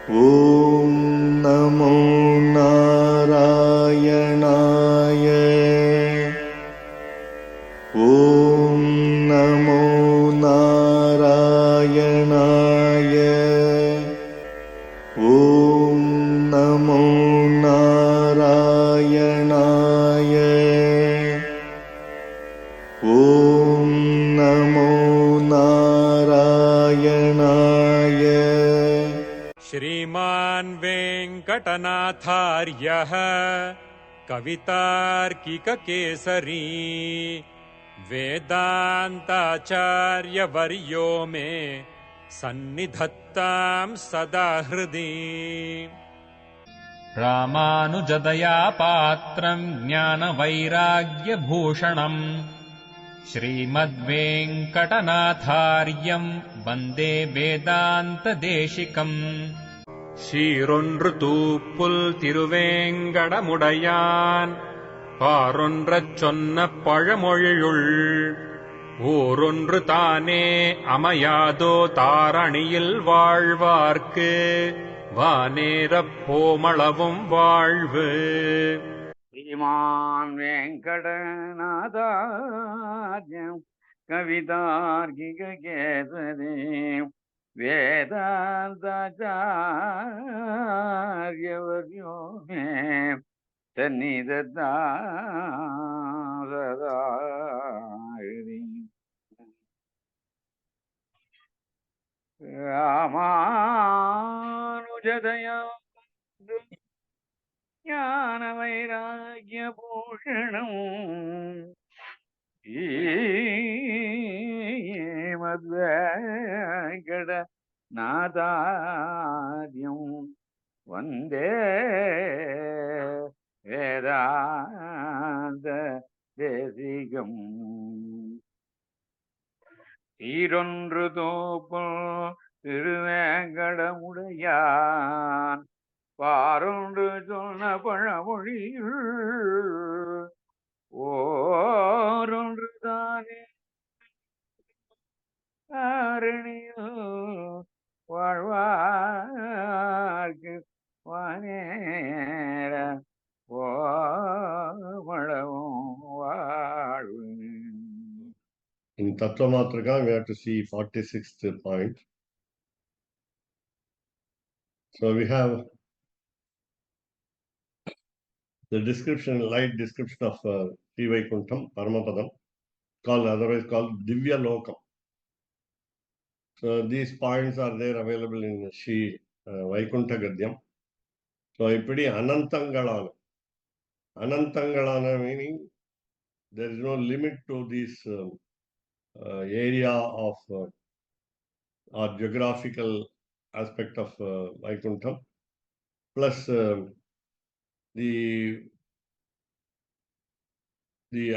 ॐ नमो नारायणाय। ॐ नमो नारायणाय। ॐ नमो नारायणाय। ॐ नमो नारायणाय। श्रीमान् वेङ्कटनाथार्यः कवितार्किककेसरी वेदान्ताचार्यवर्यो मे सन्निधत्तां सदा हृदि। रामानुजदया पात्रम् ज्ञानवैराग्यभूषणम् श्रीमद्वेङ्कटनाथार्यम् वन्दे वेदान्तदेशिकम्। சீரொன்று தூப்புல் திருவேங்கடமுடையான் பாரொன்றச் சொன்ன பழமொழியுள் ஊரொன்று தானே அமையாதோ தாரணியில் வாழ்வார்க்கு வானேரப் போமளவும் வாழ்வு. श्रीमान् वेङ्कटनाथार्यम् कवितार्किककेसरी वेदान्ताचार्यवर्यो मे सन्निधत्तां सदा हृदि। रामानुजदया ज्ञानवैराग्यभूषणम् श्रीमद्वेङ्कटनाथार्यम् वन्दे वेदान्तदेशिकम्। ஈரொன்று தோப்புல் திருவேங்கடமுடையான் பாரொன்று சொன்ன பழமொழியுள் ஓரொன்று தானே ஆரணியில் வாழ்வார்க்கு வானேர ஓமளவும் வாழ்வு. In Tattva Matrka, we have to see 46th point. So we have the description, light description of Sri Vaikuntham, Paramapadam, otherwise called Divya Lokam. So these points are there available in Sri Vaikuntha Gadyam. So ipidi Anantangalana meaning there is no limit to this area of or geographical aspect of Vaikuntham, plus the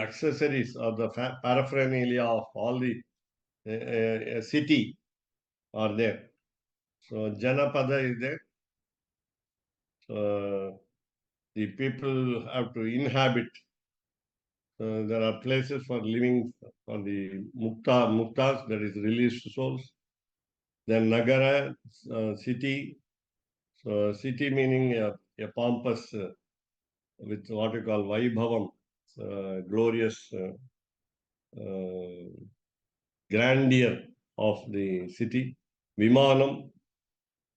accessories or the paraphernalia of all the city are there. So Janapada is there. So the people have to inhabit. There are places for living for the muktas, that is released souls. Then Nagara, city. So city meaning a pompous, with what you call Vaibhavam, glorious grandeur of the city. Vimanam.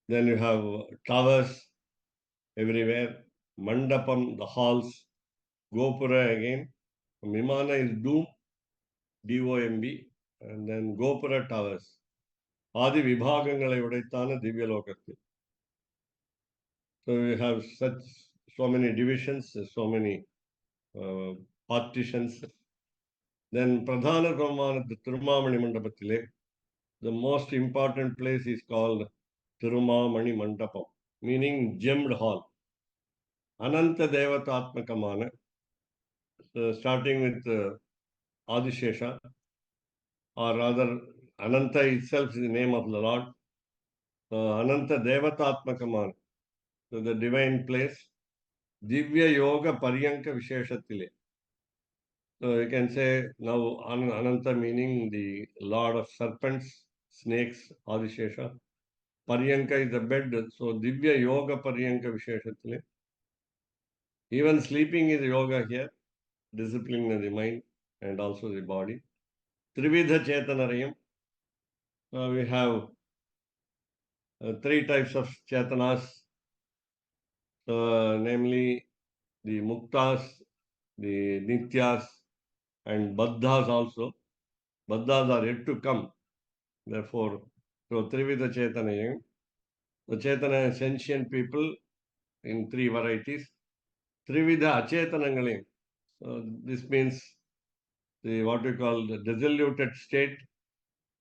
Then you have towers everywhere. Mandapam, the halls. Gopura again. Vimana is Doom, DOMB, and then Gopura towers. Adi Vibhagangalai udaithana Divya Lokatthi. So we have so many divisions, so many partitions. Then Pradhana Brahmana Tirumamani Mandapathile, the most important place is called Tirumamani Mandapam, meaning gemmed hall. Ananta Devatatmakamana, starting with Adishesha, or rather Ananta itself is the name of the Lord. Ananta Devatatmakamana, so the divine place. Divya Yoga Paryanka Visheshatile. So you can say now Ananta meaning the Lord of serpents, snakes, Adishesha. Paryanka is the bed. So Divya Yoga Paryanka Visheshathile. Even sleeping is yoga here, disciplining the mind and also the body. Trividha Chetanarayam. We have three types of Chetanas, namely the Muktas, the Nityas, and Baddhas also. Baddhas are yet to come. Therefore, so Trividha Chetanayam. The Chetana sentient people in three varieties. Trividha Achetanangalim. This means the what we call the dissoluted state.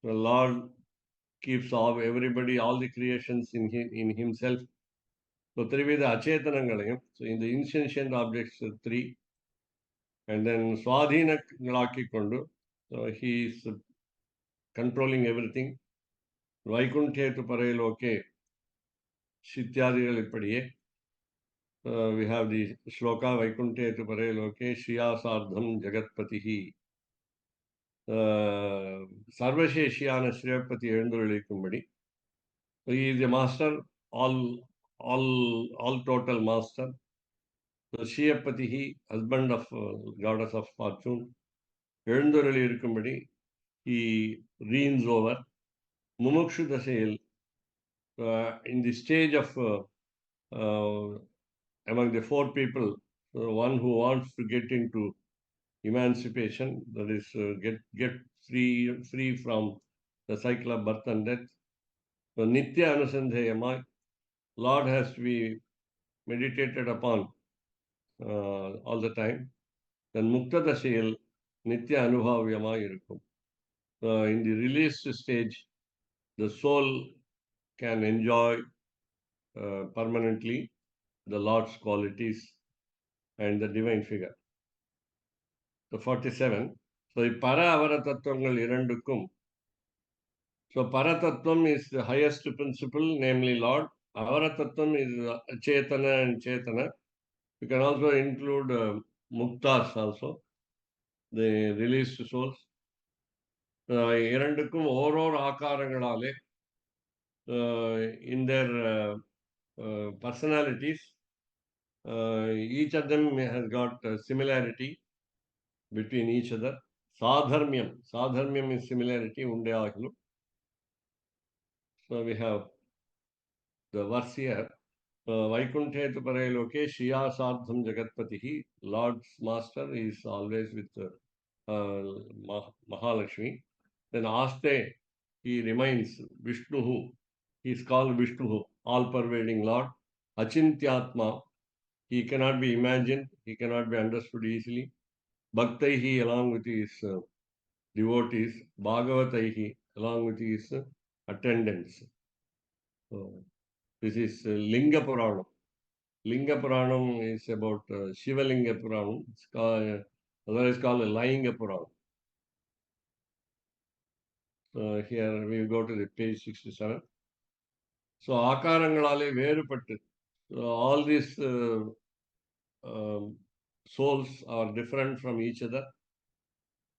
The Lord keeps all everybody, all the creations in himself. So Trividha Achetanangalayam. So in the insentient objects, three. And then Swadhina Kondu. So he is controlling everything. Vaikunthe Parailoke Shityadigal Ipadiye. We have the Shloka Vaikunthe Parailoke Shriyasardham Jagatpatihi. Sarvasheshiyana Shriyapati Enduralikumbadi. He is a master, all total master. So Shriyapatihi, husband of goddess of fortune. Endurali Irikumbadi, he reigns over. Mumukshu Dasayil, in the stage of among the four people, one who wants to get into emancipation, that is, get free from the cycle of birth and death. So Nitya Anusandhayama, Lord has to be meditated upon all the time. Then Mukta Dashayil, Nitya Anubhavyama irukum. In the released stage, the soul can enjoy permanently the Lord's qualities and the divine figure. So 47. So Para Avara Tattvangal Irandukum. So Paratattvam is the highest principle, namely Lord. Avara is Chetana and Chetana. You can also include Muktas also, the released souls. Irandukum Oror Akarangalale in their personalities. Each of them has got similarity between each other. Sadharmyam is similarity. So we have the verse here. Vaikunthe Parailoke Shriya Sardham Jagatpatihi. Lord's master is always with Mahalakshmi. Then Aste, he remains Vishnuhu. He is called Vishnuhu, all-pervading Lord. Achintyatma, he cannot be imagined, he cannot be understood easily. Bhaktaihi, along with his devotees. Bhagavataihi, along with his attendants. So, this is Linga Puranam. Linga Puranam is about Shiva Linga Puranam. It's called, otherwise called Lainga Puranam. Here we go to the page 67. So Akarangalale Verupattu. So all these souls are different from each other.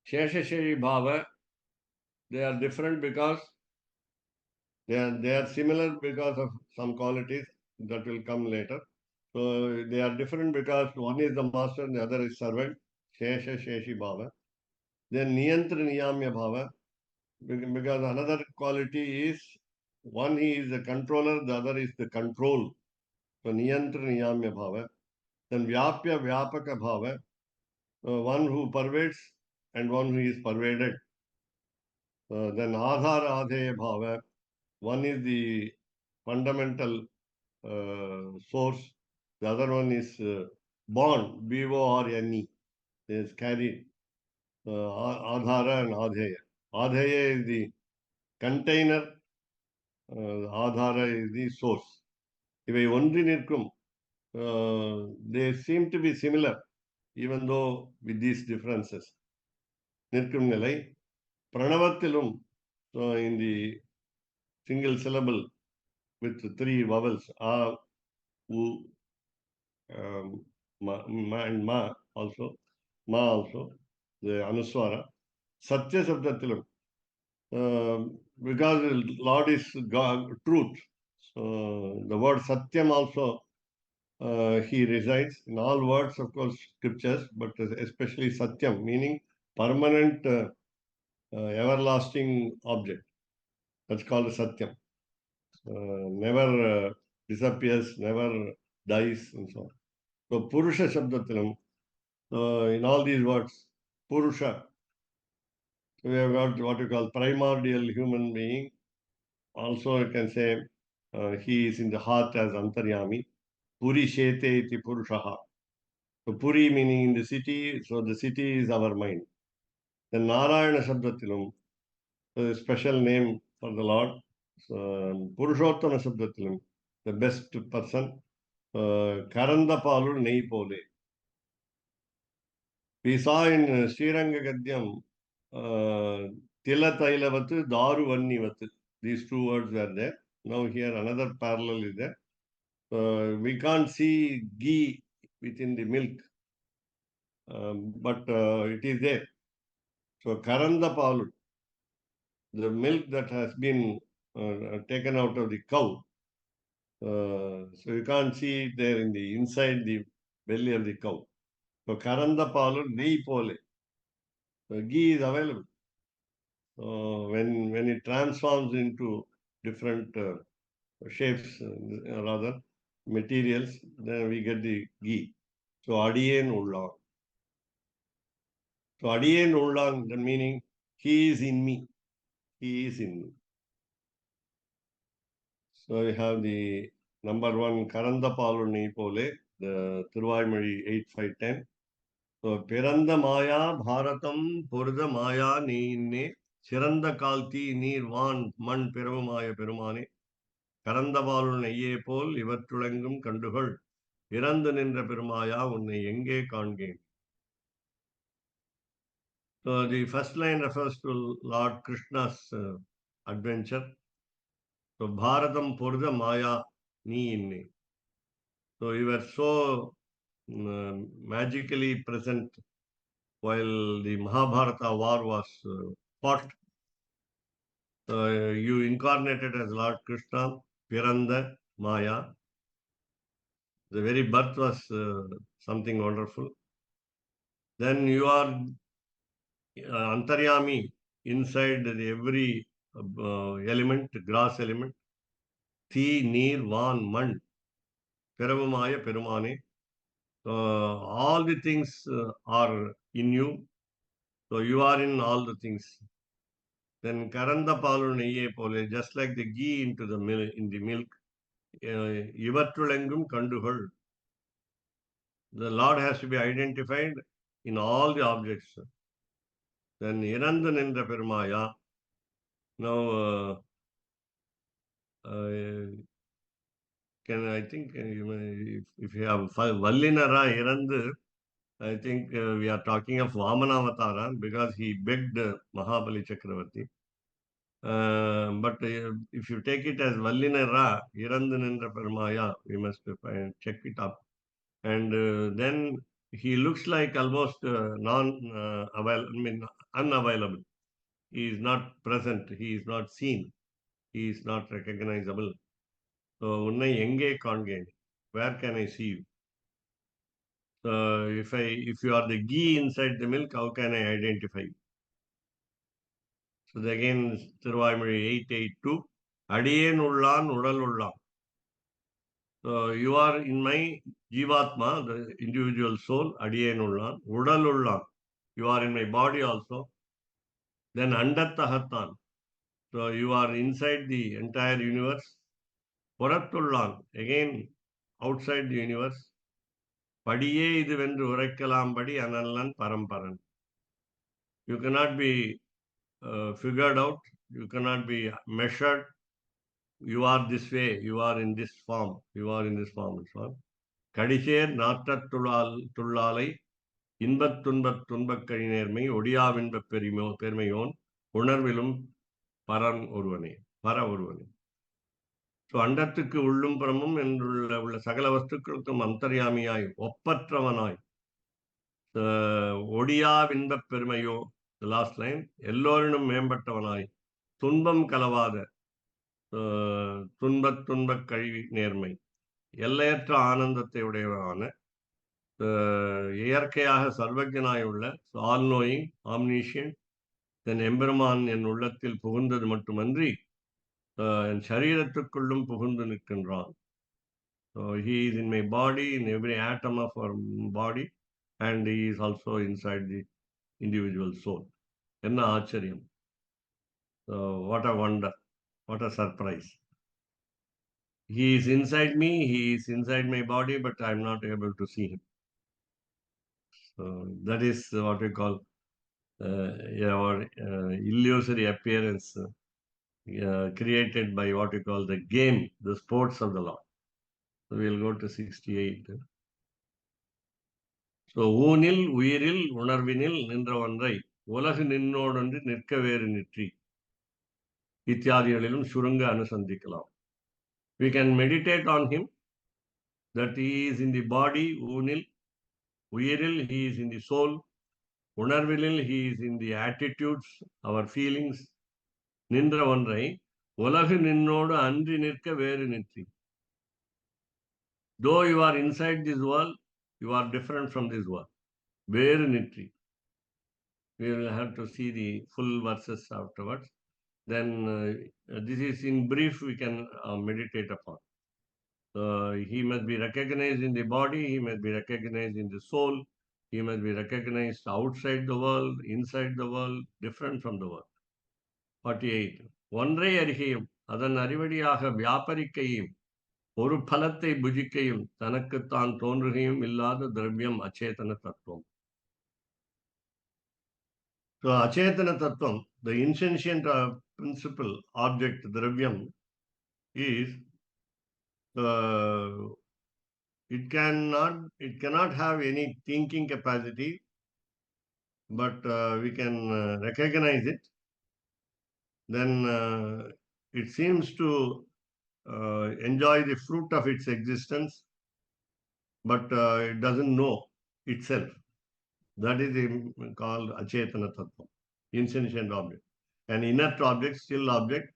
Sheshasheshi Bhava, they are different because they are similar because of some qualities that will come later. So they are different because one is the master and the other is servant. Shesha Bhava. Then Niyantra Niyamya Bhava, because another quality is one he is the controller, the other is the control. So Niyantra Niyamya Bhava. Then Vyapya Vyapaka Bhava, one who pervades and one who is pervaded. Then Adhara Adheya Bhava, one is the fundamental source, the other one is born, B-O-R-N-E, is carried. Adhara and Adheya. Adheya is the container, Adhara is the source. இவை ஒன்றி நிற்கும், they seem to be similar, even though with these differences. நிற்கும் நிலை, பிரணவத்திலும், so in the single syllable with three vowels, A, U, and Ma also, the Anuswara. Satya Sabdatilum, because the Lord is God, truth. So the word Satyam also, he resides in all words, of course, scriptures, but especially Satyam, meaning permanent, everlasting object. That's called Satyam. Never disappears, never dies, and so on. So Purusha Shabdatilam, in all these words, Purusha, we have got what you call primordial human being. Also, you can say he is in the heart as Antaryami. Puri Shete iti Purushaha. So Puri meaning in the city, so the city is our mind. Then Narayana Shabdatilum, a special name for the Lord. So Purushottama Shabdatilum, the best person. Karanda Palur Nei Pole. We saw in Sriranga Gadyam, Tila Tailavatu, Daru Vannivatu. These two words were there. Now here another parallel is there. We can't see ghee within the milk, but it is there. So Karanda Palu, the milk that has been taken out of the cow. So you can't see it there in the inside the belly of the cow. So Karanda Palu Nei Pole. So ghee is available. When it transforms into different shapes, rather materials, then we get the ghee. So Adiyen Ullang. So Adiyen Ullang, the meaning he is in me. He is in me. So we have the number one Karanda Paluni Pole, the Thiruvaimazhi 8510. So Piranda Maya Bharatam Purda Maya Neenne Chiranda Kalti Neer Van Man Piravamaya Perumane Karandavalun Neye Pol Ivatulangum Kanduhul Iranda Nindra Pirmaya Unne Yenge Kange. So the first line refers to Lord Krishna's adventure. So Bharatam Purda Maya Ni Inne. So you were so magically present while the Mahabharata war was fought. You incarnated as Lord Krishna, Piranda Maya. The very birth was something wonderful. Then you are Antaryami inside every element, grass element. Thi, Neer, Van, Man, Peravamaya, Perumane. All the things are in you. So you are in all the things. Then Karanda Palu Neye Pole, just like the ghee into the milk, in the milk, Ivatrulengum Kanduhul. The Lord has to be identified in all the objects. Then Irandan Indra Permaya. Now, I think if you have Vallinara Irandu, I think we are talking of Vamanavatara because he begged Mahabali Chakravarti. But if you take it as Vallinara, Irandanendra Permaya, we must check it up. And then he looks like almost unavailable. He is not present. He is not seen. He is not recognizable. So, Unnai Enge Kongen, where can I see you? So, if you are the ghee inside the milk, how can I identify you? So, again, Thiruvaimazhi 882, Adiyen Ullan, Udal Ullan. So, you are in my Jivatma, the individual soul, Adiyen Ullan, Udal Ullan. You are in my body also. Then Andattahatan. So, you are inside the entire universe. Puratullan, again, outside the universe. Padiye idu vendru urakkalam padi anallan paramparan. You cannot be figured out. You cannot be measured. You are this way. You are in this form. You are in this form. So, Kadisher Nata Tullalai Inbat Tunbat Tunbak Karinerme Odiavinba Permayon Unarvilum Paran Urvane. Para Urvane. So அண்டத்துக்கு உள்ளும் புறமும் உள்ள சகல வஸ்துக்களுக்கும் அந்தர்யாமியாய் ஒப்பற்றவனாய் ஒடியா வின்பப் பெருமையோ லாஸ்ட் லைன் எல்லோரினும் மேம்பட்டவனாய் துன்பம் கலவாத துன்பக் கழிவி நேர்மை, எல்லையற்ற ஆனந்தத்தை உடையவரான, இயற்கையாக சர்வஜனாயுள்ள, ஆல் நோயிங், ஆம்னீஷியன், என் எம்பெருமான் என் உள்ளத்தில் புகுந்தது மட்டுமன்றி என் சரீரத்துக்குள்ளும் புகுந்து நிற்கின்றான். So he is in my body, in every atom of our body, and he is also inside the individual soul. என்ன ஆச்சரியம்! What a wonder! What a surprise! He is inside me, he is inside my body, but I am not able to see him. So that is what we call our illusory appearance created by what we call the game, the sports of the Lord. So we will go to 68. So ஊனில் உயிரில் உணர்வினில் நின்ற ஒன்றை உலகு நின்னோடொன்று நிற்க வேறு நிற்றி இத்தியாதிகளிலும் சுருங்க அனுசந்திக்கலாம். We can meditate on him, that he is in the body, ஊனில், உயிரில் he is in the soul, உணர்வினில் he is in the attitudes, our feelings, நின்ற ஒன்றை உலகு நின்னோடு அன்றி நிற்க வேறு நிற்றி. Though you are inside this world, you are different from this world. வேறு நிற்றி. We will have to see the full verses afterwards. Then this is in brief we can meditate upon. He must be recognized in the body, he must be recognized in the soul, he must be recognized outside the world, inside the world, different from the world. 48. ஒன்றை அறிகையும் அதன் அறிவடியாக வியாபரிக்கையும் ஒரு பலத்தை புஜிக்கையும் தனக்குத்தான் தோன்றுகையும் இல்லாத திரவியம் அச்சேதன தத்துவம். So achetana tattvam, the insentient principle, object, dravyam, is it cannot have any thinking capacity, but we can recognize it. Then it seems to enjoy the fruit of its existence, but it doesn't know itself. That is called achetana tattva, insentient object. An inert object, still object,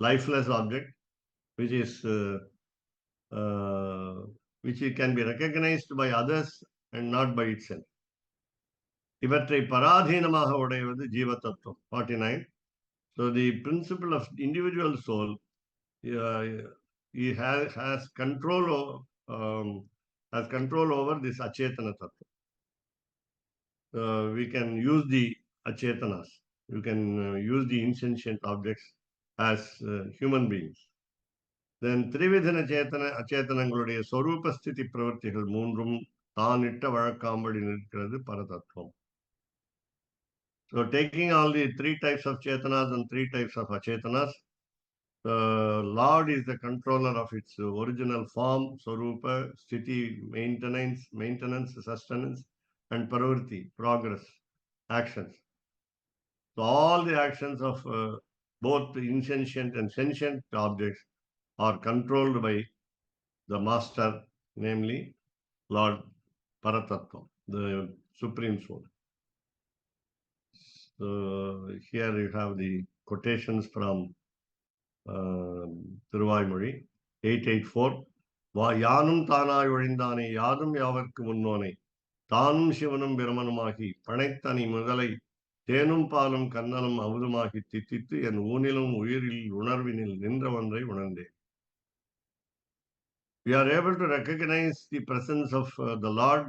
lifeless object, which is which can be recognized by others and not by itself. இவற்றை பராதீனமாக உடையவது ஜீவ தத்துவம். 49. So the principle of individual soul, he has control over this achetana tattva. We can use the achetanas, you can use the insentient objects as human beings. Then திரிவிதன அச்சேதனங்களுடைய சொரூபஸ்திதி பிரவர்த்திகள் மூன்றும் தான் இட்ட வழக்காம்படி நிற்கிறது பரதத்துவம். So taking all the three types of chetanas and three types of achetanas, the Lord is the controller of its original form, Swarupa, Sthiti, maintenance, sustenance, and Pravrti, progress, actions. So all the actions of both the insentient and sentient objects are controlled by the master, namely Lord Paratattva, the Supreme Soul. So here you have the quotations from Thiruvaimozhi 884. யானும் தானாய் ஒழிந்தானே யாதும் யாவர்க்கு முன்னோனே தானும் சிவனும் பிரமனுமாகி பனைத்தனி முதலை தேனும் பாலும் கண்ணலும் அமுதுமாகி தித்தித்து என் ஊனிலும் உயிரில் உணர்வினில் நின்ற ஒன்றை உணர்ந்தேன். We are able to recognize the presence of the Lord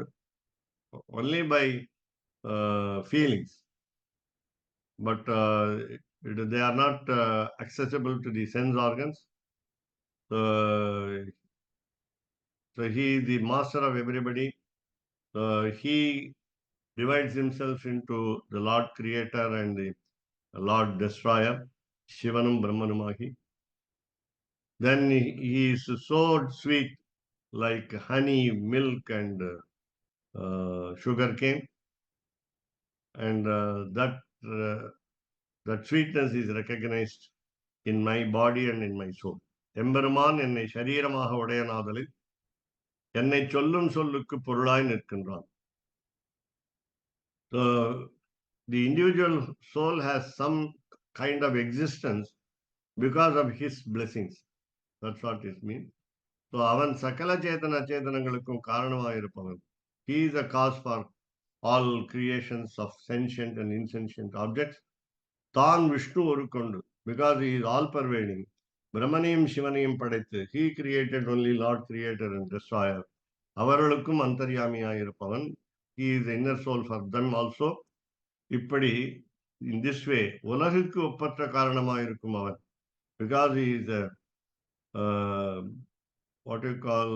only by feelings, but they are not accessible to the sense organs. So he is the master of everybody. He divides himself into the Lord Creator and the Lord Destroyer, Shivanum Brahmanumaki. Then he is so sweet, like honey, milk, and sugar cane, and that sweetness is recognized in my body and in my soul. எம்பெருமான் என்னை சரீரமாக உடையனாதலில் என்னை சொல்லும் சொல்லுக்கு பொருளாய் நிற்கின்றான். So the individual soul has some kind of existence, because of his blessings. That's what it means. So avan sakala chetana chetanangalukkum karanamayirupavan. He is a cause for all creations of sentient and insentient objects. Tan Vishnu orukondu, because he is all pervading. Brahmaniyam Shivaniyam padaithu. He created only Lord Creator and Destroyer. அவர்களுக்கும் அந்தர்யாமியாயிருப்பவன். He is the inner soul for them also. இப்படி in this way உலகுக்கு ஒப்பற்ற காரணமாயிருக்கும் அவன். Because he is a what you call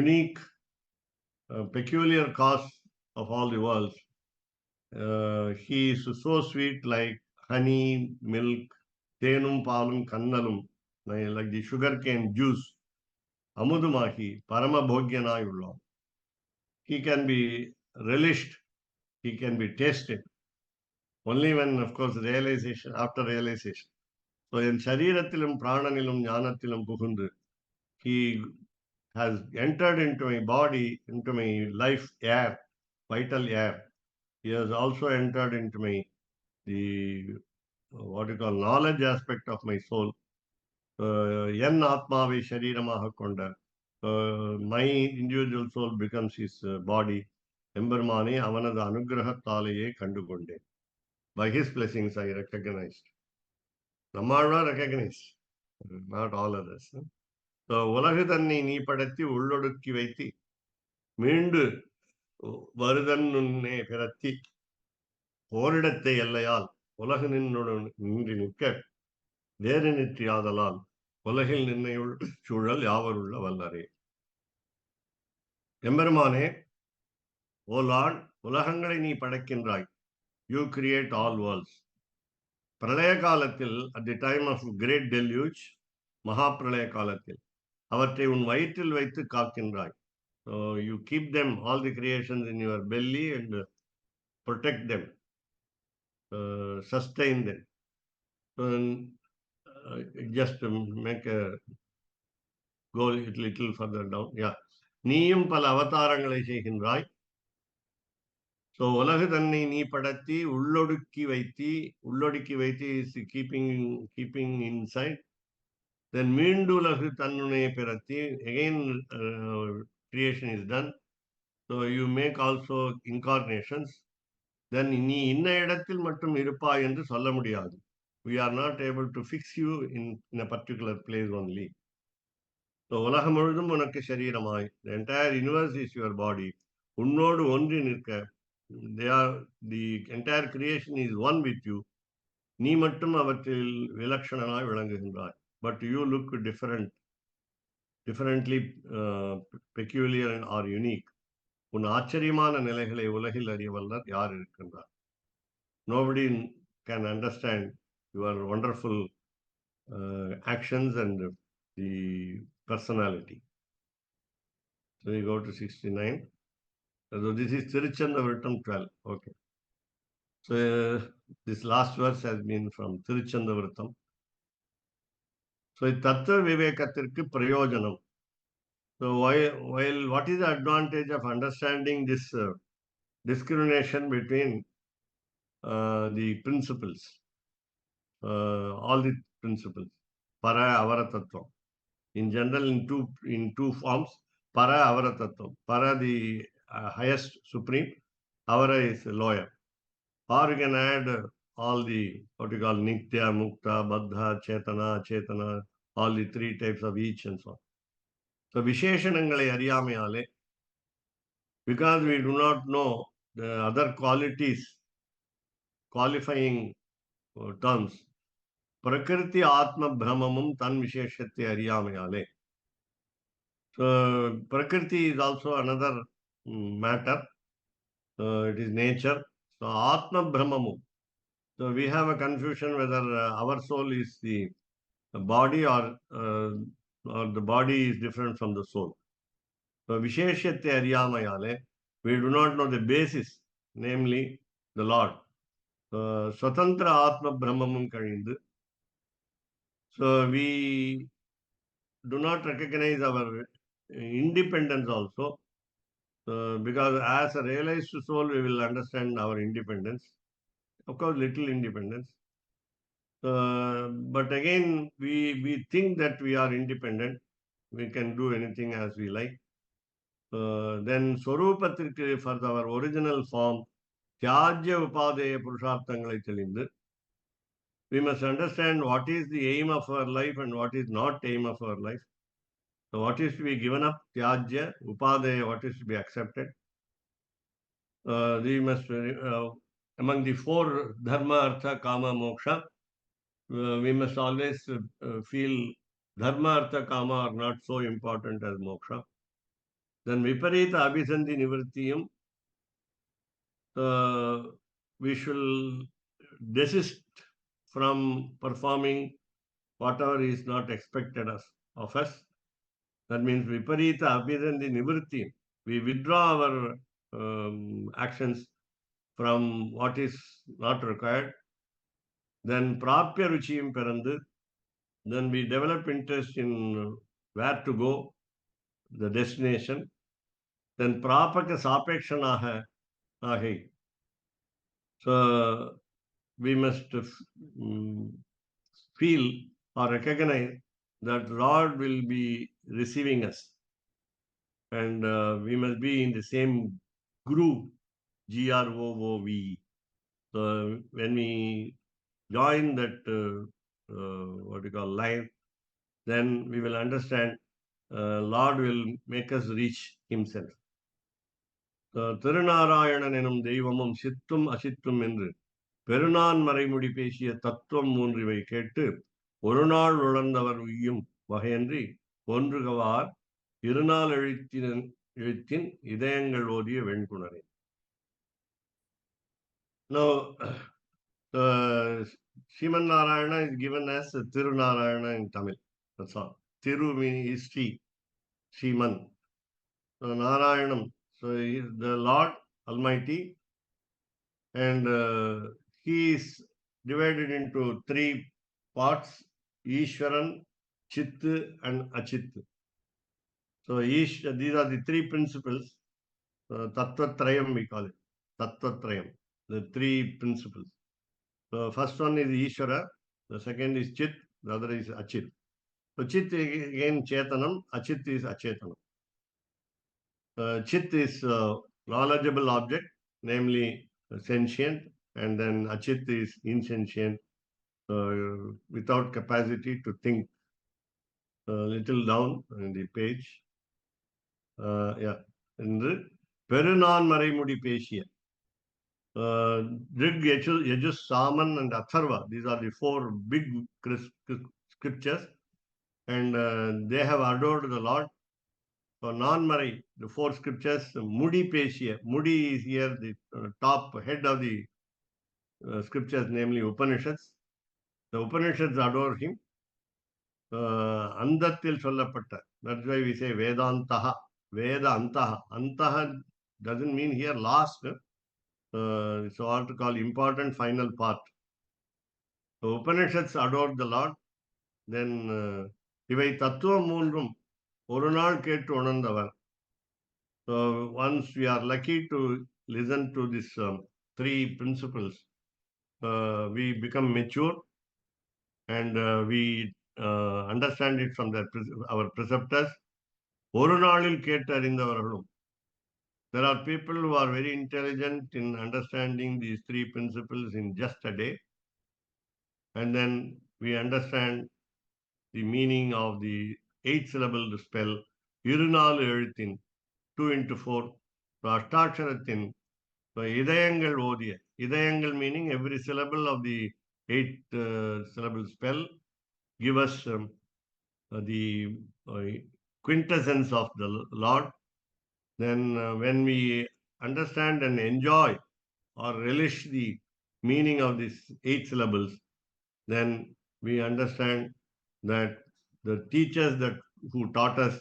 unique, peculiar cause of all the worlds. He is so sweet like honey, milk, தேனும் பாலும் கண்ணலும், like the sugarcane juice, அமுதுமாகி பரமபோக்கியனாய் உள்ளான். He can be relished, he can be tasted only when, of course, realization, after realization. So in சரீரத்திலும் பிராணனிலும் ஞானத்திலும் புகுந்து, he has entered into my body, into my life air, vital air. He has also entered into the what you call knowledge aspect of my soul. என் ஆத்மாவை சரீரமாக கொண்ட, my individual soul becomes his body. எம்பெருமானே அவனது அனுகிரகத்தாலேயே கண்டுகொண்டேன். By his blessings I recognized. Nammalvar recognized, not all others. So உலகு தன்னை நீ படைத்து உள்ளொடுக்கி வைத்து மீண்டு வருதன் உன்னே பிறத்தி ஓரிடத்தை எல்லையால் உலகு நின்னுடன் நின்று நிற்க வேறு நிற்றியாதலால் உலகில் நின்னையுள் சூழல் யாவருள்ள வல்லரே. எம்பெருமானே, ஓ லார்ட், உலகங்களை நீ படைக்கின்றாய். You create all worlds. பிரளய காலத்தில், at the time of great deluge, மகா பிரளய காலத்தில் அவற்றை உன் வயிற்றில் வைத்து காக்கின்றாய். So you keep them, all the creations, in your belly and protect them, sustain them. So just to make a go a little further down. Yeah. நீயும் பல அவதாரங்களை செய்கின்றாய். So உலகு தன்னை நீ படைத்தி உள்ளொடுக்கி வைத்தி is keeping inside. Then மீண்டுலகு தன்னுனே பிறத்தி, again creation is done. So you make also incarnations. Then நீ இன்ன இடத்தில் மட்டும் இருப்பாய் என்று சொல்ல முடியாது. We are not able to fix you in a particular place only. So உலகம் முழுதும் உனக்கு சரீரமாய், the entire universe is your body. உன்னோடு ஒன்றி நிற்க, the entire creation is one with you. நீ மட்டும் அவற்றில் விலட்சணனாய் விளங்குகின்றாய். But you look differently peculiar or unique. உன் ஆச்சரியமான நிலைகளை உலகில் அறிய வல்லர் யார் இருக்கின்றார்? Nobody can understand your wonderful actions and the personality. So we go to 69. So this is Tiruchandavritam 12. Okay. So this last verse has been from Tiruchandavritam. So Tattva Vivekatirku Prayojanam. So while what is the advantage of understanding this discrimination between the principles, all the principles, para avara tattva. In general, in two forms, para avara tattva. Para the highest supreme, avara is lower. Or you can add all the what you call nitya, mukta, baddha, chetana, all the three types of each and so on. So visheshanangalai ariyamayale, because we do not know the other qualities, qualifying terms, prakriti atma brahmamum tan visheshatte ariyamayale. So prakriti is also another matter. It is nature. So atma brahmamu. So we have a confusion whether our soul is the body or the body is different from the soul. So visheshatte ariyamayale, we do not know the basis, namely the Lord. Swatantra atma brahmamum karindu. So we do not recognize our independence also. Because as a realized soul, we will understand our independence. Of course, little independence. But again, we think that we are independent. We can do anything as we like. Then Swarupathirku, for our original form, Tyajya Upadeya Purusharthangalai Telindu. We must understand what is the aim of our life and what is not aim of our life. So what is to be given up, Tyajya, Upadeya, what is to be accepted. We must, among the four Dharma, Artha, Kama, Moksha, we must always feel Dharma, Artha, Kama are not so important as Moksha. Then Viparita Abhisandhi Nivrittiyam, we should desist from performing whatever is not expected of us. That means Viparita Abhisandhi Nivrittiyam. We withdraw our actions from what is not required. Then Prapya Ruchiyam Perandu. Then we develop interest in where to go, the destination. Then Prapaka Sapekshanaha Ahi. So we must feel or recognize that Lord will be receiving us. And we must be in the same groove, GROOV. So when we join that, what you call line, then we will understand Lord will make us reach Himself. Thirunarayanan எனும் தெய்வமும் சித்தும் அசித்தும் என்று பெருநான் மறைமுடி பேசிய தத்துவம் மூன்றிவை கேட்டு ஒரு நாள் உழந்தவர் உய்யும் வகையன்றி ஒன்றுகவார் இருநாள் எழுத்தின் இதயங்கள் ஓதிய வெண்குணரே. Now, Sriman Narayana is given as Thiru Narayana in Tamil. That's all. Thiru means history. Sriman. So Narayanam. So he is the Lord Almighty, and he is divided into three parts: Ishwaran, Chit, and Achit. So these are the three principles. Tattva Trayam we call it. Tattva Trayam. The three principles. The first one is Ishvara, the second is Chit, the other is Achit. So Chit again Chetanam, Achit is Achetanam. Chit is knowledgeable object, namely sentient, and then Achit is insentient, without capacity to think. Little down in the page. Yeah. என்று பெருநான் மறைமுடி பேசிய Rig, Yajus, Saman, and Atharva. These are the four big scriptures, and they have adored the Lord. For non-Marai, the four scriptures, Mudi Peshya. Mudi is here, the top head of the scriptures, namely Upanishads. The Upanishads adore him. Andatil Sollapatta. That's why we say Vedantaha. Veda Antaha. Antaha doesn't mean here last. It's what to call important final part. So Upanishads adore the Lord. Then இவை தத்துவம் மூன்றும் ஒரு நாள் கேட்டு உணர்ந்தவர். So once we are lucky to listen to these three principles, we become mature, and we understand it from our preceptors. ஒரு நாளில் கேட்டு அறிந்தவர்களும். There are people who are very intelligent in understanding these three principles in just a day. And then we understand the meaning of the 8-syllable spell, Irunal Erithin, 2 into 4, Ashtaksharatin, so Idayangal Odiya. Idayangal meaning every syllable of the 8-syllable spell give us the quintessence of the Lord. Then when we understand and enjoy or relish the meaning of these 8 syllables, then we understand that the teachers who taught us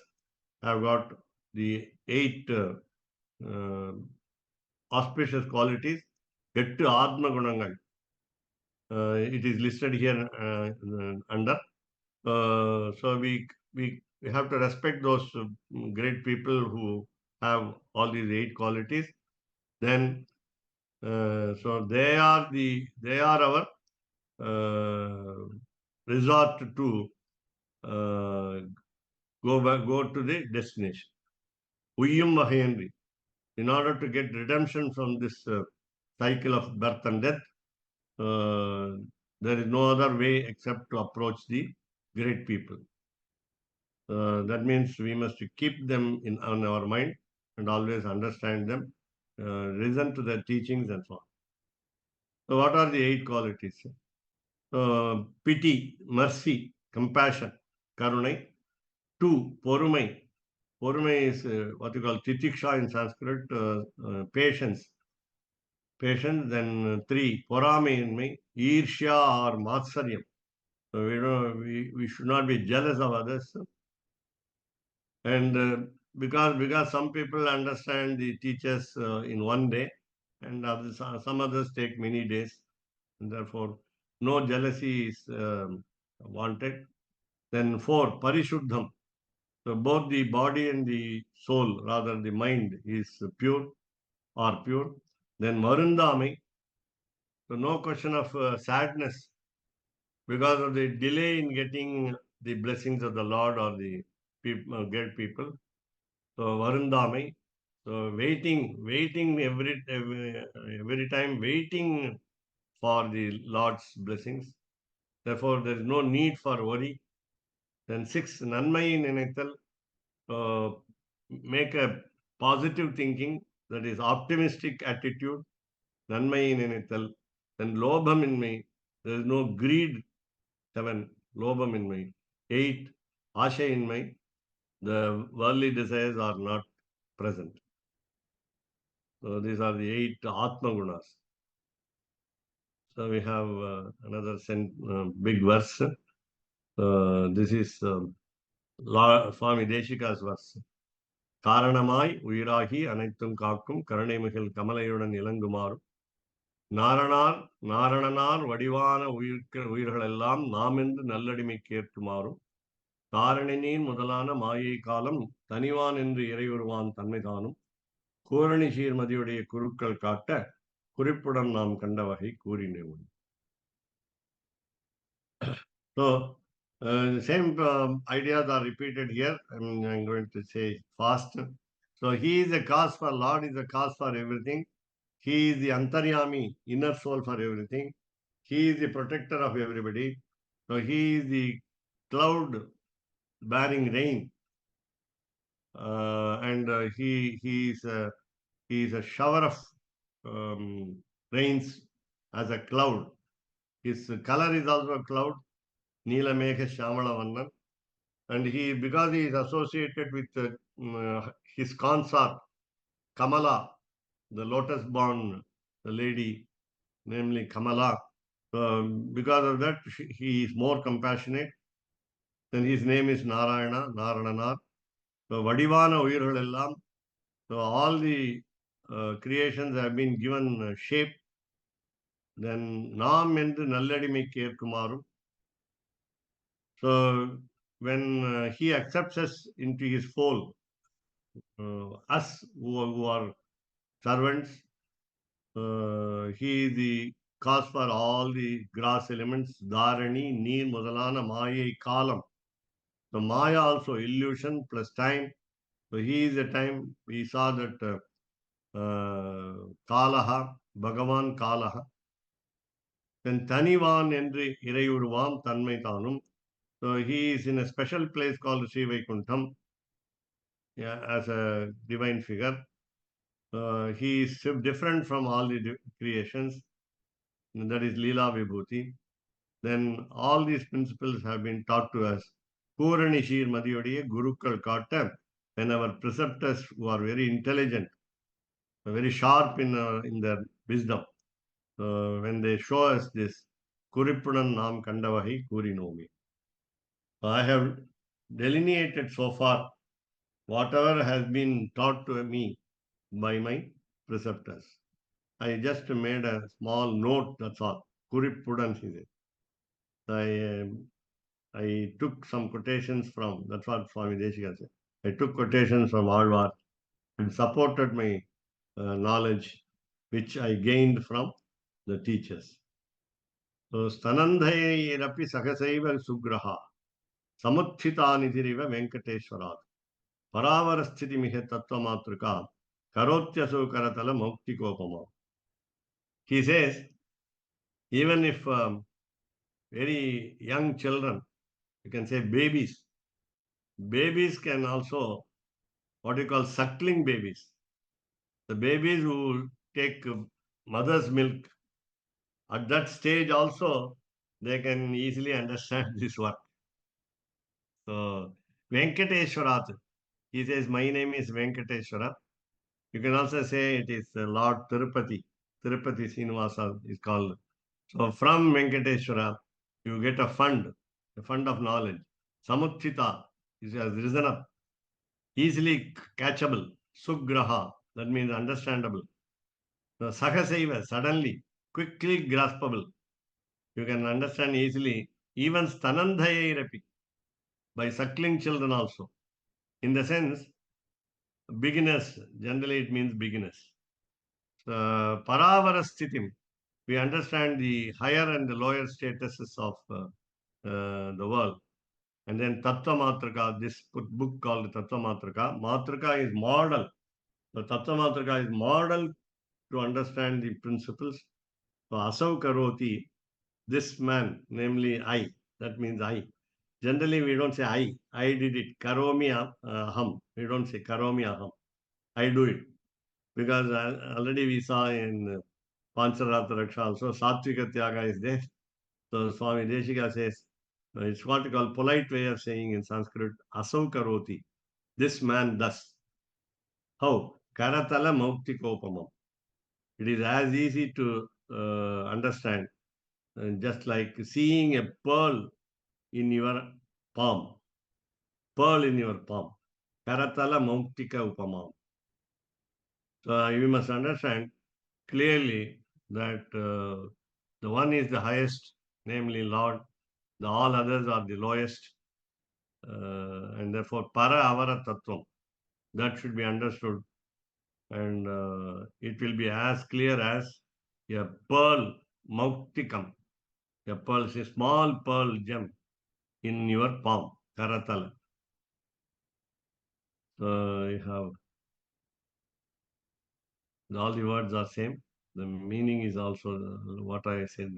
have got the 8 auspicious qualities. 8 Atma Gunangal. It is listed here under. So we have to respect those great people who have all these 8 qualities. Then so they are our resort to go to the destination. Uyyum Vahayenri. In order to get redemption from this cycle of birth and death, there is no other way except to approach the great people. That means we must keep them on our mind and always understand them, listen to their teachings and so on. So what are the 8 qualities? Pity, mercy, compassion, karunai. 2, porumai. Porumai is what you call titiksha in Sanskrit, patience. Patience. Then 3, poramayinmai, irshya or matsaryam. So we should not be jealous of others. And because some people understand the teachers in one day, and some others take many days, and therefore no jealousy is wanted. Then 4, parishuddham. So both the body and the soul, rather the mind, is pure or pure. Then varundami. So no question of sadness because of the delay in getting the blessings of the Lord or the great people. So varundami. So waiting every time, waiting for the Lord's blessings. Therefore, there is no need for worry. Then 6, nanmai ninithal. Make a positive thinking, that is optimistic attitude. Nanmai ninithal. Then lobham in me. There is no greed. 7, lobham in me. 8, asha in me. The worldly desires are not present. So these are the 8 Atma Gunas. So we have another big verse. This is Swami Deshika's verse. காரணமாய் உயிராகி அனைத்தும் காக்கும் கருணைமிகள் கமலையுடன் இலங்குமாறும் நாரணனார் வடிவான உயிர்களெல்லாம் நாமென்று நல்லடிமைக்கு ஏற்றுமாறும் காரணினின் முதலான மாயை காலம் தனிவான் என்று இறையுருவான் தன்மைதானும் கூரணி சீர்மதியுடைய குருக்கள் காட்ட குறிப்புடன் நாம் கண்ட வகை கூறினேன். So the same ideas are repeated here. I'm going to say fast. So he is a cause for, Lord is a cause for everything. He is the antaryami, inner soul for everything. He is the protector of everybody. So he is the cloud bearing rain. And he is a shower of rains as a cloud. His color is also a cloud. Neela Megha Shamala Vannan. And because he is associated with his consort, Kamala, the lotus born lady, namely Kamala, because of that, he is more compassionate. Then his name is Narayana, Narananar. So Vadivana Uyirhalellam. So all the creations have been given shape. Then Nam Endru Nalladimikku Erkumarum. So when he accepts us into his fold, us who are servants, he is the cause for all the grass elements, Dharani, Neer, Mudalana, Maya, Kalam. So Maya also illusion plus time. So he is the time. We saw that Kalaha, Bhagavan Kalaha. Then Tanivan Endri Irayuruvam Tanmai Tanum. So he is in a special place called Sri Vaikuntham, as a divine figure. He is different from all the creations. That is Leela Vibhuti. Then all these principles have been taught to us. Purani Shir Madhyodiye Gurukal Katta, when our preceptors who are very intelligent, very sharp in their wisdom, when they show us this, Kuripunan Nam Kandavahi Kurinomi. I have delineated so far whatever has been taught to me by my preceptors. I just made a small note, that's all. Kuripudan is it. I took some quotations from, that's what Swami Deshika said. I took quotations from Alvar and supported my knowledge which I gained from the teachers. So stanandhairapi sakasaiva sugraha samutthitanidhiriva venkateshwarat paravarasthiti mihe tattva matrika karotyasu karatala muktikopama. He says, even if very young children, you can say babies can also, what you call suckling babies, the babies who take mother's milk, at that stage also, they can easily understand this work. So, Venkateshwarat, he says, my name is Venkateshwara. You can also say it is Lord Tirupati. Tirupati Srinivasa is called. So, from Venkateshwara, you get a fund of knowledge. Samuttita has risen up, easily catchable. Sugraha, that means understandable. Sahasaiva, suddenly, quickly graspable. You can understand easily. Even stanandhayairapi, by suckling children also. In the sense, beginners, generally it means beginners. Paravarasthitim, we understand the higher and the lower statuses of the world. And then Tattva Matraka, this book called Tattva Matraka. Matraka is model. The Tattva Matraka is model to understand the principles. So Asau Karoti, this man, namely I, that means I. Generally, we don't say I did it. Karomi aham. We don't say karomi aham. I do it. Because already we saw in Pancharatra Raksha also, Sattvika Tyaga is there. So Swami Deshika says, it's what we call polite way of saying in Sanskrit, Asau Karoti. This man does. How? Karatala Mauktikopamam. It is as easy to understand, just like seeing a pearl in your palm. Pearl in your palm. Karatala Mauktika Upamam. So you must understand clearly that the one is the highest, namely Lord. The all others are the lowest. And therefore, para avara tattvam. That should be understood. And it will be as clear as a pearl mauktikam. A pearl is a small pearl gem in your palm. Karatala. So you have all the words are same. The meaning is also what I said.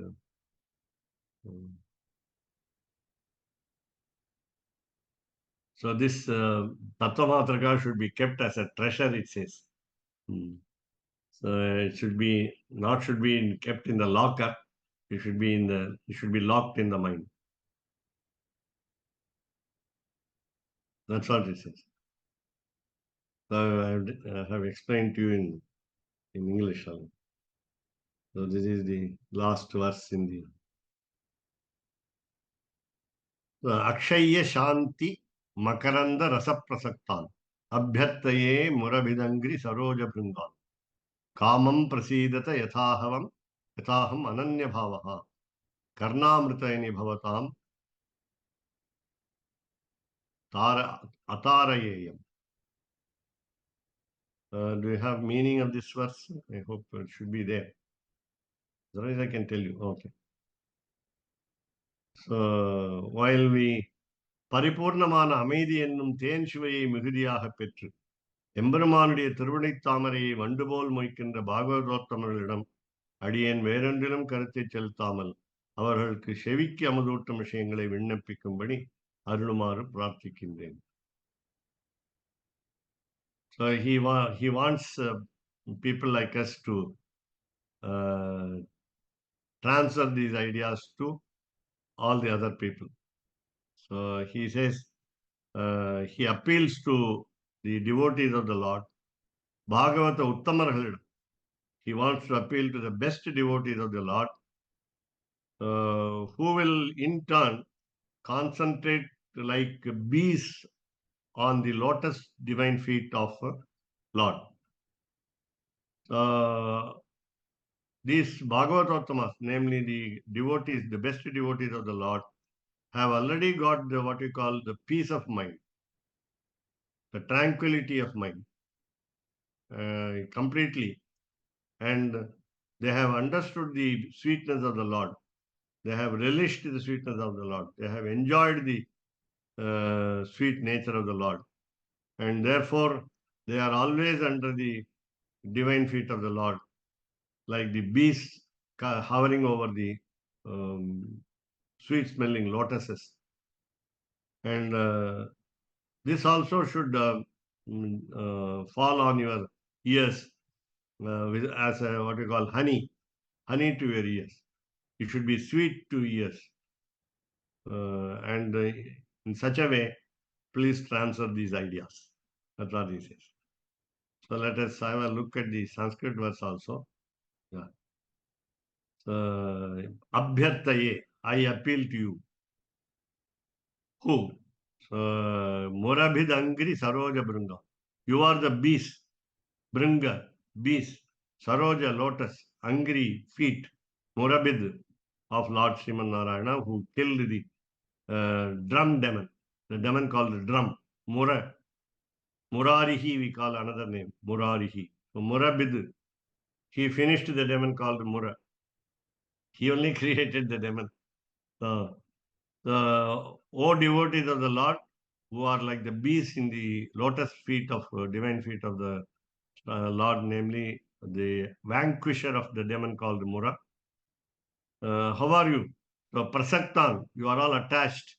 So this Tattva should be kept as a treasure, it says. So it should be kept in the locker. It should be locked in the mind. That's what it says. So I have explained to you in English. So this is the last verse in the Akshaya Shanti Makaranda Rasa Prasaktan Abhyartaye Murabhidangri Saroja Brindan Kamam Prasidata Yathaham Ananya Bhavaha Karnamritayani Bhavatam Atarayeyam. Do you have meaning of this verse? I hope it should be there. Otherwise, I can tell you. Okay. So, while we பரிபூர்ணமான அமைதி என்னும் தேன் சுவையை மிகுதியாக பெற்று எம்பெருமானுடைய திருவடித் தாமரையை வண்டுபோல் மொய்க்கின்ற பாகவதோத்தமர்களிடம் அடியேன் வேறொன்றிலும் கருத்தை செலுத்தாமல் அவர்களுக்கு செவிக்கு அமுதூட்டும் விஷயங்களை விண்ணப்பிக்கும்படி அருளுமாறு பிரார்த்திக்கின்றேன். So he wants people like us to transfer these ideas to all the other people. So he says, he appeals to the devotees of the Lord. Bhagavata Uttamarhalidam. He wants to appeal to the best devotees of the Lord, who will in turn concentrate like bees on the lotus divine feet of Lord. These Bhagavatottamas, namely the devotees, the best devotees of the Lord, have already got what we call the peace of mind, the tranquility of mind, completely. And they have understood the sweetness of the Lord. They have relished the sweetness of the Lord. They have enjoyed the sweet nature of the Lord. And therefore, they are always under the divine feet of the Lord, like the bees hovering over the sweet smelling lotuses. And this also should fall on your ears as what we call honey to your ears. It should be sweet to ears. And in such a way, please transfer these ideas. That's what he says. So let us have a look at the Sanskrit verse also. Yeah. Abhyartaye, I appeal to you. Who? Morabhid Angri Saroja Brunga. You are the beast, Brunga, beast, Saroja, lotus, Angri, feet, Morabhid of Lord Sriman Narayana, who killed the drum demon, the demon called the drum, Murarihi, we call another name, Murarihi. So Morabhid, he finished the demon called Mura. He only created the demon. The O devotees of the Lord, who are like the bees in the lotus feet of divine feet of the Lord, namely the vanquisher of the demon called Mura. How are you? So Prasaktan, you are all attached.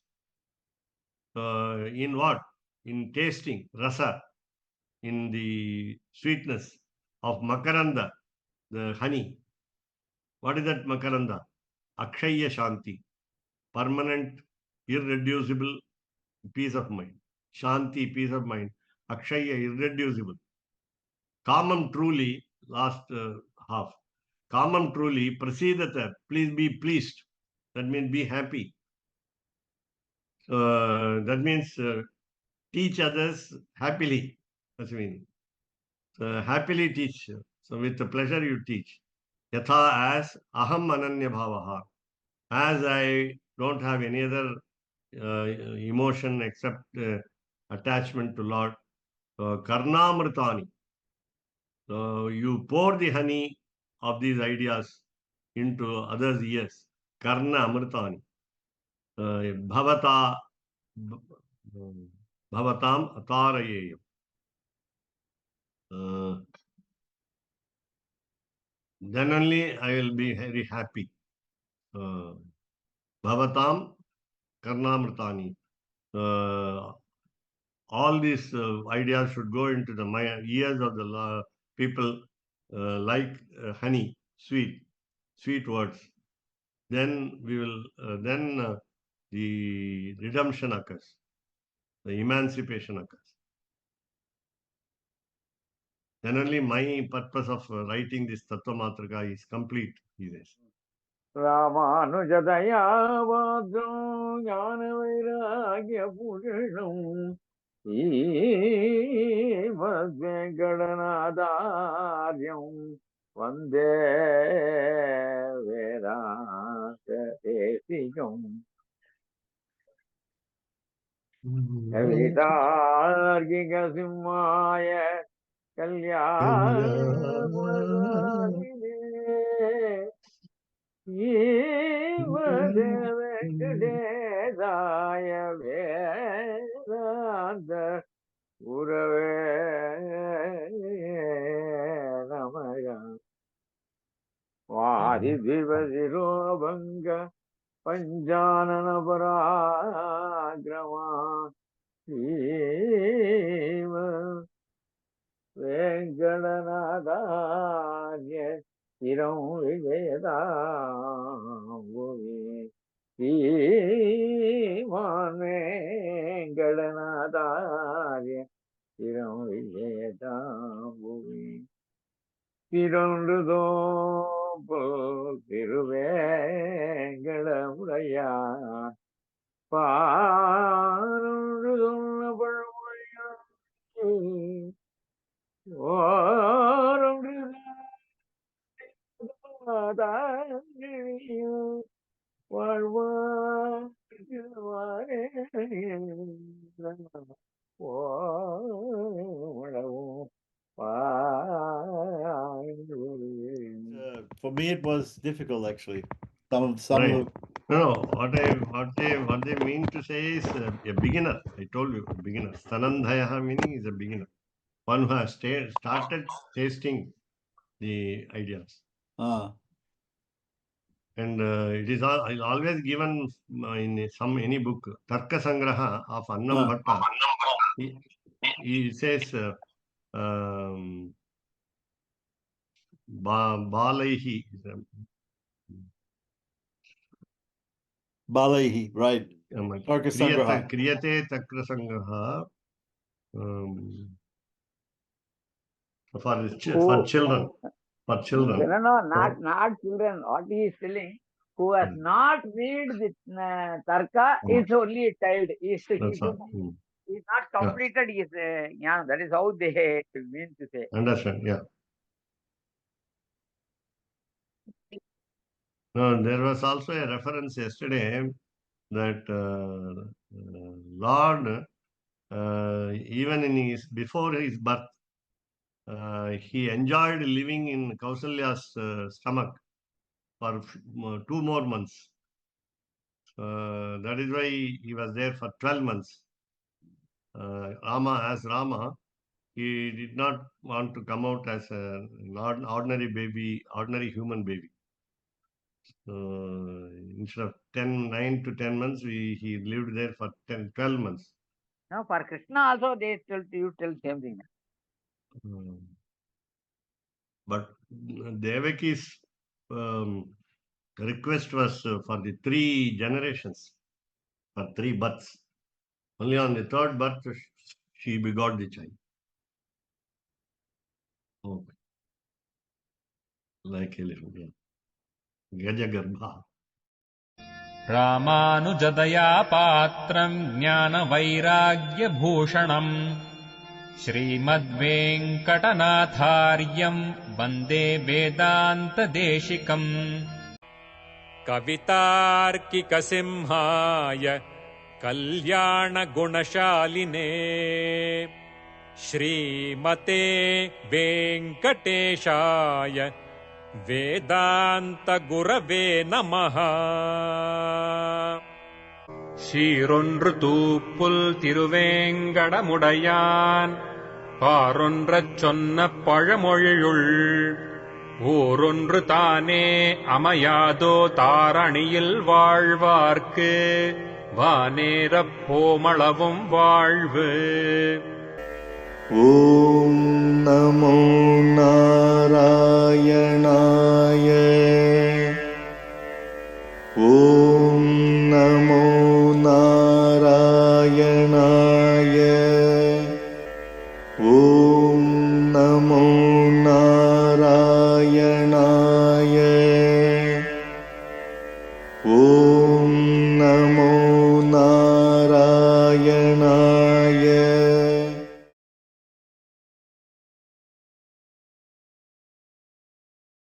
In what? In tasting, rasa, in the sweetness of Makaranda, the honey. What is that Makaranda? Akshaya Shanti, permanent, irreducible peace of mind. Shanti, peace of mind. Akshaya, irreducible. Kamam truly, last half. Kamam truly, prasidata, please be pleased. That means be happy. That means teach others happily. That's meaning. Happily teach. So with pleasure you teach. Yatha as aham ananya bhavaha. As I don't have any other emotion except attachment to Lord. Karnamritani. So you pour the honey of these ideas into others' ears. Karna amritani. Bhavata bhavatam atarayeyam. Then only I will be very happy. Bhavatam karnamritani. All these ideas should go into the ears of the people like honey, sweet words. Then we will, the redemption occurs, the emancipation occurs. Then only my purpose of writing this Tattva Matrka is complete, he says. ராமானுஜதயாவாதம் ஞான வைராகிய புகழும் ஈமத்வேங்கடநாதாரியம் வந்தே வேதாந்த தேசிகம் கவிதார்க்கிக சிம்மாய கல்யாண குணசாலினே வெங்கடேசாய வேதாந்த குரவே நமக வாதிதிவசிரோபங்க பஞ்சானன பராக்கிரமா வெங்கடநாதான்ய சிரம் விஜயதாம்புவி ஸ்ரீமான் வெங்கடநாதான்ய சிரம் விஜயதாம்புவி திரண்டு தோப்பல் திருவேங்கடமுடையார் பாருண்டு சொன்ன பழமொழியார் ஓரொன்று For me, it was difficult actually. Some Right. of No, what they mean to say is a beginner. I told you, a beginner. Sanandhayaha meaning is a beginner, one who has started tasting the ideas. Ah. And it is always given in any book. Tarka Sangraha of Annam Bhatta. He says Balaihi. Balaihi, right. Tarka Sangraha. Kriyate Takra Sangraha for children. For children. No, not children. What he is telling, who has not read the Tarka is only a child. He's not completed his jnana. That is how they mean to say. Understand, yeah. No, there was also a reference yesterday that Lord, even before his birth, he enjoyed living in Kausalya's stomach for 2 more months. That is why he was there for 12 months. Rama, he did not want to come out as an ordinary baby, ordinary human baby. Instead of 9 to 10 months, he lived there for 12 months. No, for Krishna also they tell same thing. But Devaki's request was for the 3 generations, for 3 births. Only on the 3rd birth, she begot the child. Oh, like elephant, yeah. Gajagarbha. रामानुजदया पात्रम् ज्ञानवैराग्यभूषणम् श्रीमद्वेङ्कटनाथार्यम् वन्दे वेदान्तदेशिकम् कवितार्किकसिंहाय कल्याणगुणशालिने श्रीमते वेङ्कटेशाय वेदान्तगुरवे नमः சீரொன்று தூப்புல் திருவேங்கடமுடையான் பாரொன்றச் சொன்ன பழமொழியுள் ஊரொன்று தானே அமையாதோ தாரணியில் வாழ்வார்க்கு வானேரப் போமளவும் வாழ்வு. ஓம் நமோ நாராயணாய. ஓம் நமோ நாராயணாய. ஓம் நமோ நாராயணாய.